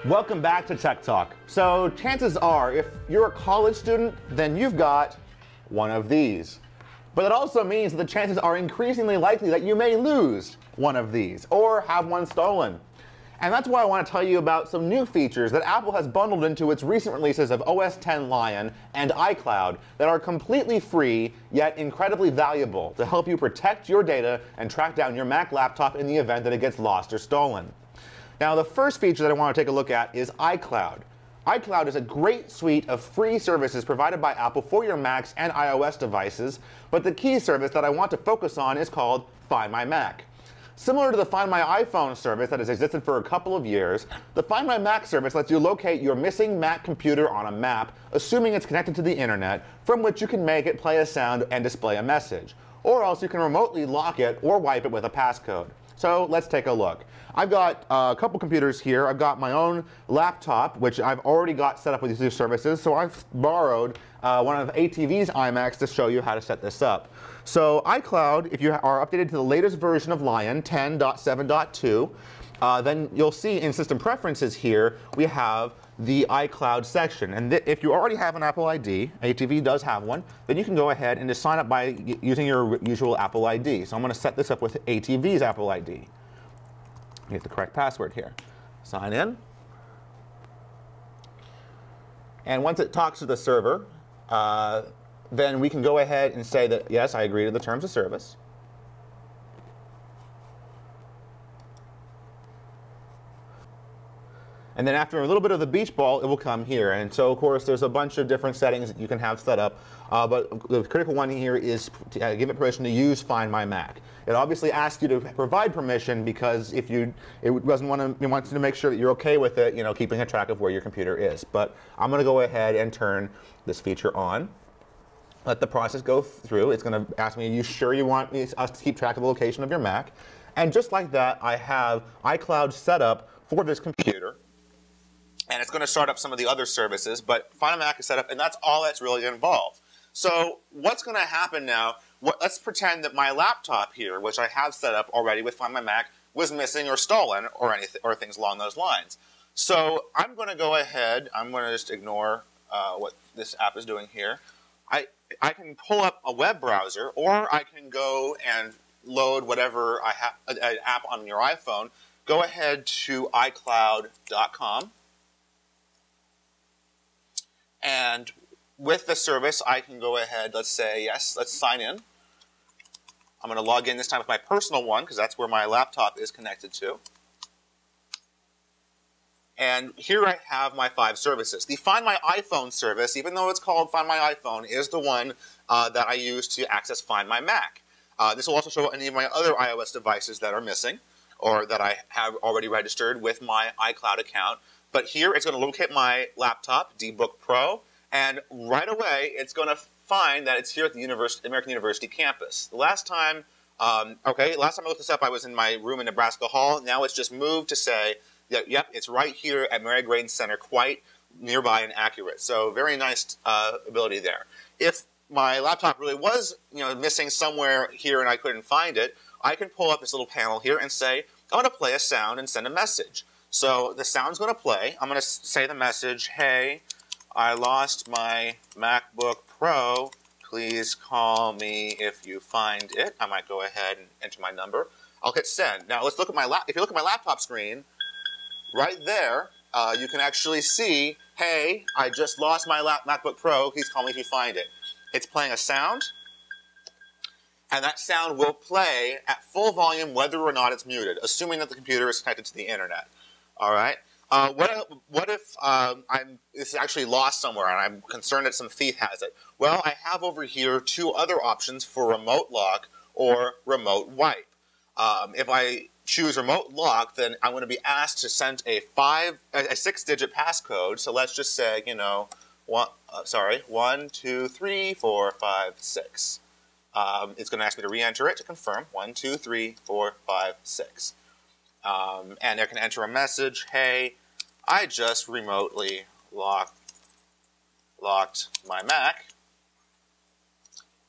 Welcome back to Tech Talk. So chances are, if you're a college student, then you've got one of these. But it also means that the chances are increasingly likely that you may lose one of these or have one stolen. And that's why I want to tell you about some new features that Apple has bundled into its recent releases of OS X Lion and iCloud that are completely free, yet incredibly valuable to help you protect your data and track down your Mac laptop in the event that it gets lost or stolen. Now, the first feature that I want to take a look at is iCloud. iCloud is a great suite of free services provided by Apple for your Macs and iOS devices, but the key service that I want to focus on is called Find My Mac. Similar to the Find My iPhone service that has existed for a couple of years, the Find My Mac service lets you locate your missing Mac computer on a map, assuming it's connected to the internet, from which you can make it play a sound and display a message. Or else you can remotely lock it or wipe it with a passcode. So let's take a look. I've got a couple computers here. I've got my own laptop, which I've already got set up with these two services. So I've borrowed one of ATV's iMacs to show you how to set this up. So iCloud, if you are updated to the latest version of Lion, 10.7.2, then you'll see in System Preferences here, we have the iCloud section. And if you already have an Apple ID, ATV does have one, then you can go ahead and just sign up by using your usual Apple ID. So I'm going to set this up with ATV's Apple ID. Get the correct password here. Sign in. And once it talks to the server, then we can go ahead and say that, yes, I agree to the terms of service. And then after a little bit of the beach ball, it will come here. And so, of course, there's a bunch of different settings that you can have set up. But the critical one here is to give it permission to use Find My Mac. It obviously asks you to provide permission because if it wants to make sure that you're okay with it, keeping a track of where your computer is. But I'm going to go ahead and turn this feature on. Let the process go through. It's going to ask me, are you sure you want us to keep track of the location of your Mac? And just like that, I have iCloud set up for this computer. And it's going to start up some of the other services, but Find My Mac is set up, and that's all that's really involved. So what's going to happen now, let's pretend that my laptop here, which I have set up already with Find My Mac, was missing or stolen or anything, or things along those lines. So I'm going to go ahead, I'm going to just ignore what this app is doing here. I can pull up a web browser, or I can go and load whatever I have, an app on your iPhone. Go ahead to iCloud.com. And with the service, I can go ahead, let's say, yes, let's sign in. I'm going to log in this time with my personal one, because that's where my laptop is connected to. And here I have my 5 services. The Find My iPhone service, even though it's called Find My iPhone, is the one that I use to access Find My Mac. This will also show any of my other iOS devices that are missing, or that I have already registered with my iCloud account. But here it's going to locate my laptop, dBook Pro, and right away it's going to find that it's here at the American University campus. The last time, last time I looked this up, I was in my room in Nebraska Hall. Now it's just moved to say, that, yep, it's right here at Mary Graydon Center, quite nearby and accurate. So very nice ability there. If my laptop really was, missing somewhere here and I couldn't find it, I can pull up this little panel here and say, I want to play a sound and send a message. So the sound's going to play. I'm going to say the message, hey, I lost my MacBook Pro. Please call me if you find it. I might go ahead and enter my number. I'll hit send. Now let's look at my if you look at my laptop screen, right there, you can actually see, hey, I just lost my MacBook Pro. Please call me if you find it. It's playing a sound. And that sound will play at full volume whether or not it's muted, assuming that the computer is connected to the internet. All right. What if it's actually lost somewhere and I'm concerned that some thief has it? Well, I have over here 2 other options for remote lock or remote wipe. If I choose remote lock, then I'm going to be asked to send a 6-digit passcode. So let's just say, 1, 2, 3, 4, 5, 6. It's going to ask me to re-enter it to confirm. 1, 2, 3, 4, 5, 6. And I can enter a message, hey, I just remotely locked my Mac.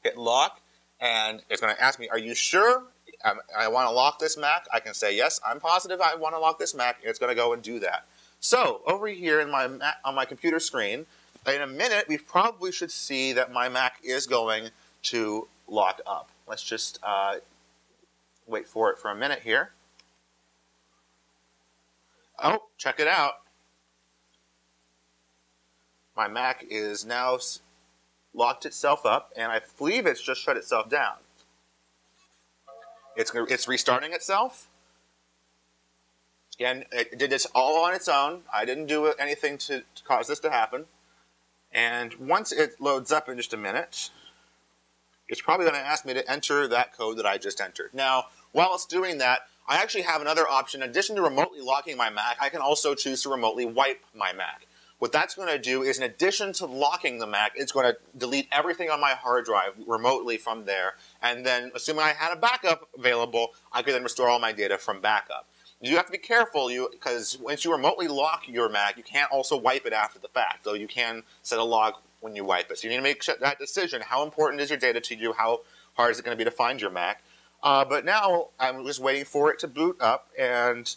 Hit lock, and it's going to ask me, are you sure I want to lock this Mac? I can say, yes, I'm positive I want to lock this Mac, and it's going to go and do that. So over here in on my computer screen, in a minute, we probably should see that my Mac is going to lock up. Let's just wait for it for a minute here. Oh, check it out. My Mac is now locked itself up, and I believe it's just shut itself down. It's restarting itself. Again, it did this all on its own. I didn't do anything to cause this to happen. And once it loads up in just a minute, it's probably going to ask me to enter that code that I just entered. Now, while it's doing that, I actually have another option. In addition to remotely locking my Mac, I can also choose to remotely wipe my Mac. What that's going to do is, in addition to locking the Mac, it's going to delete everything on my hard drive remotely from there. And then, assuming I had a backup available, I could then restore all my data from backup. You have to be careful, because once you remotely lock your Mac, you can't also wipe it after the fact, though you can set a log when you wipe it. So you need to make that decision. How important is your data to you? How hard is it going to be to find your Mac? But now I'm just waiting for it to boot up, and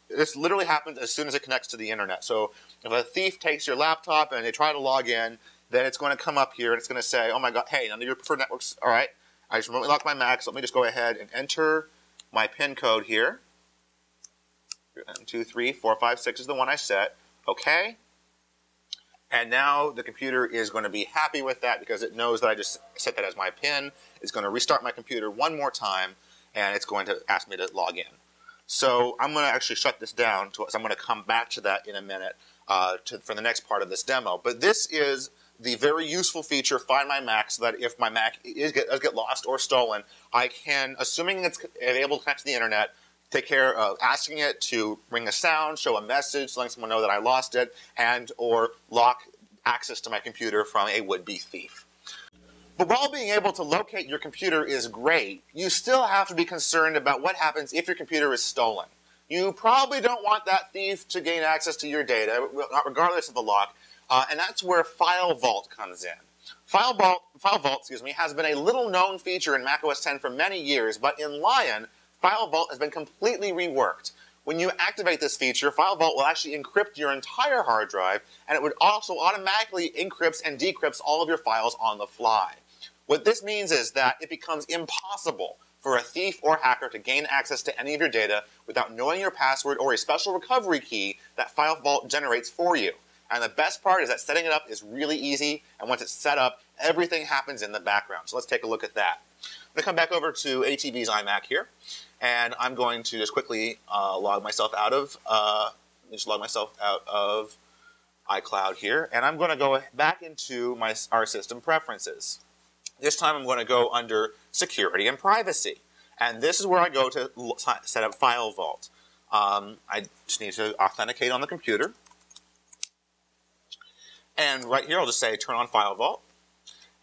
this literally happens as soon as it connects to the internet. So if a thief takes your laptop and they try to log in, then it's going to come up here and it's going to say, oh my God, hey, none of your preferred networks, all right, I just remotely locked my Mac, so let me just go ahead and enter my PIN code here. 1, 2, 3, 4, 5, 6 is the one I set. Okay. And now the computer is going to be happy with that because it knows that I just set that as my PIN. It's going to restart my computer one more time, and it's going to ask me to log in. So I'm going to actually shut this down. So I'm going to come back to that in a minute for the next part of this demo. But this is the very useful feature, Find My Mac, so that if my Mac does get lost or stolen, I can, assuming it's able to connect to the internet, take care of asking it to ring a sound, show a message, letting someone know that I lost it, and or lock access to my computer from a would-be thief. But while being able to locate your computer is great, you still have to be concerned about what happens if your computer is stolen. You probably don't want that thief to gain access to your data, regardless of the lock, and that's where FileVault comes in. FileVault, has been a little-known feature in macOS 10 for many years, but in Lion, FileVault has been completely reworked. When you activate this feature, FileVault will actually encrypt your entire hard drive, and it would also automatically encrypt and decrypt all of your files on the fly. What this means is that it becomes impossible for a thief or hacker to gain access to any of your data without knowing your password or a special recovery key that FileVault generates for you. And the best part is that setting it up is really easy, and once it's set up, everything happens in the background. So let's take a look at that. I'm going to come back over to ATV's iMac here, and I'm going to just quickly log myself out of iCloud here, and I'm going to go back into our system preferences. This time I'm going to go under Security and Privacy, and this is where I go to set up FileVault. I just need to authenticate on the computer, and right here I'll just say Turn on FileVault.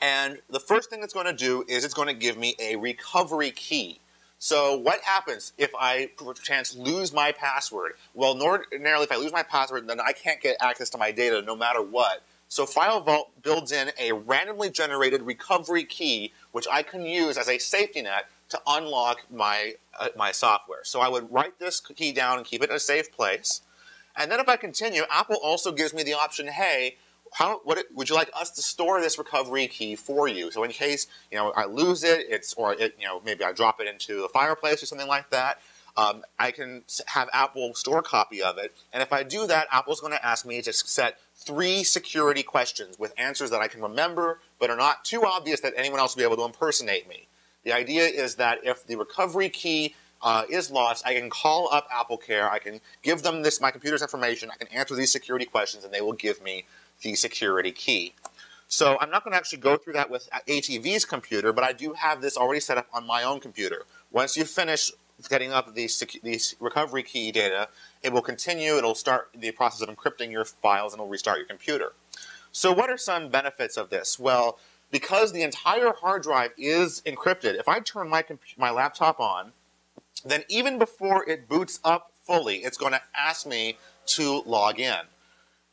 And the first thing it's going to do is it's going to give me a recovery key. So what happens if I, per chance, lose my password? Well, ordinarily, if I lose my password, then I can't get access to my data no matter what. So FileVault builds in a randomly generated recovery key, which I can use as a safety net to unlock my software. So I would write this key down and keep it in a safe place. And then if I continue, Apple also gives me the option, hey, would you like us to store this recovery key for you? So in case I lose it, maybe I drop it into the fireplace or something like that, I can have Apple store a copy of it. And if I do that, Apple's going to ask me to set 3 security questions with answers that I can remember, but are not too obvious that anyone else will be able to impersonate me. The idea is that if the recovery key is lost, I can call up AppleCare. I can give them my computer's information. I can answer these security questions, and they will give me the security key. So I'm not going to actually go through that with ATV's computer, but I do have this already set up on my own computer. Once you finish getting up these recovery key data, it will continue. It'll start the process of encrypting your files, and it'll restart your computer. So what are some benefits of this? Well, because the entire hard drive is encrypted, if I turn my laptop on, then even before it boots up fully, it's going to ask me to log in.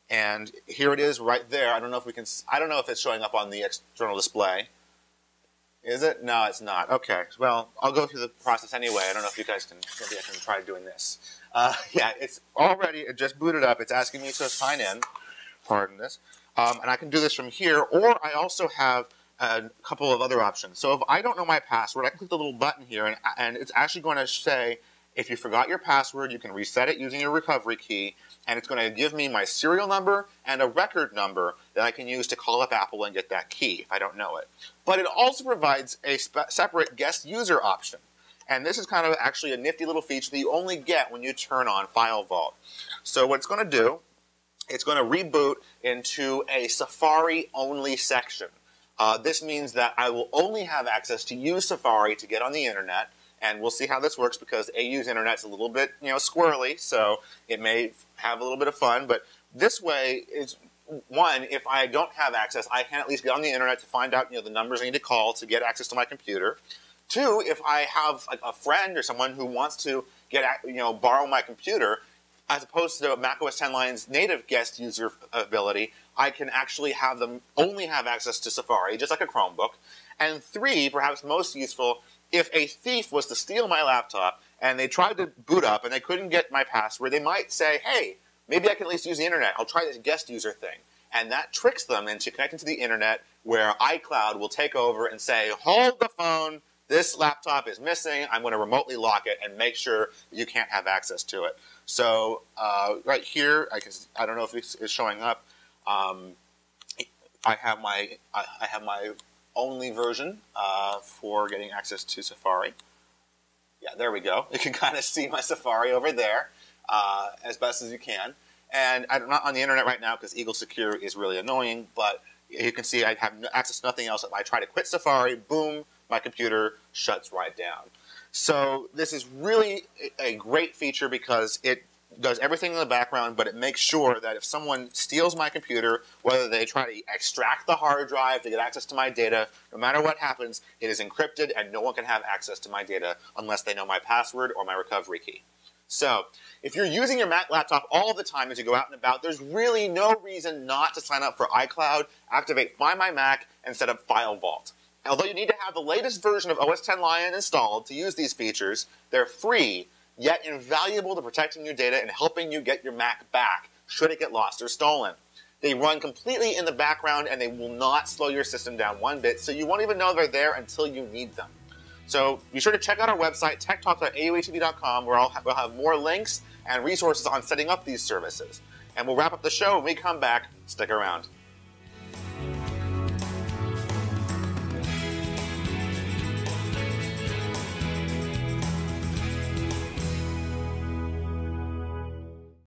And here it is right there. I don't know if it's showing up on the external display. Is it? No, it's not. Okay. Well, I'll go through the process anyway. I don't know if you guys can. Maybe I can try doing this. Yeah, it's already. It just booted up. It's asking me to sign in. Pardon this. And I can do this from here, or I also have a couple of other options. So if I don't know my password, I can click the little button here, and it's actually going to say, if you forgot your password, you can reset it using your recovery key, and it's going to give me my serial number and a record number that I can use to call up Apple and get that key if I don't know it. But it also provides a separate guest user option. And this is kind of actually a nifty little feature that you only get when you turn on FileVault. So what it's going to do, it's going to reboot into a Safari-only section. This means that I will only have access to use Safari to get on the internet, and we'll see how this works because AU's internet's a little bit, squirrely, so it may have a little bit of fun. But this way is, one, if I don't have access, I can at least get on the internet to find out, the numbers I need to call to get access to my computer. Two, if I have a friend or someone who wants to get, borrow my computer, as opposed to macOS 10 Lion's native guest user ability, I can actually have them only have access to Safari, just like a Chromebook. And three, perhaps most useful, if a thief was to steal my laptop and they tried to boot up and they couldn't get my password, they might say, hey, maybe I can at least use the internet. I'll try this guest user thing. And that tricks them into connecting to the internet, where iCloud will take over and say, hold the phone, this laptop is missing, I'm going to remotely lock it and make sure you can't have access to it. So right here, I don't know if this is showing up, I have my only version for getting access to Safari. Yeah, there we go. You can kind of see my Safari over there as best as you can. And I'm not on the internet right now because Eagle Secure is really annoying, but you can see I have access to nothing else. If I try to quit Safari, boom, my computer shuts right down. So this is really a great feature because it does everything in the background, but it makes sure that if someone steals my computer, whether they try to extract the hard drive to get access to my data, no matter what happens, it is encrypted and no one can have access to my data unless they know my password or my recovery key. So if you're using your Mac laptop all the time as you go out and about, there's really no reason not to sign up for iCloud, activate Find My Mac, and set up FileVault. Although you need to have the latest version of OS X Lion installed to use these features, they're free, yet invaluable to protecting your data and helping you get your Mac back should it get lost or stolen. They run completely in the background and they will not slow your system down one bit, so you won't even know they're there until you need them. So be sure to check out our website, techtalk.auatv.com, where we'll have more links and resources on setting up these services. And we'll wrap up the show when we come back. Stick around.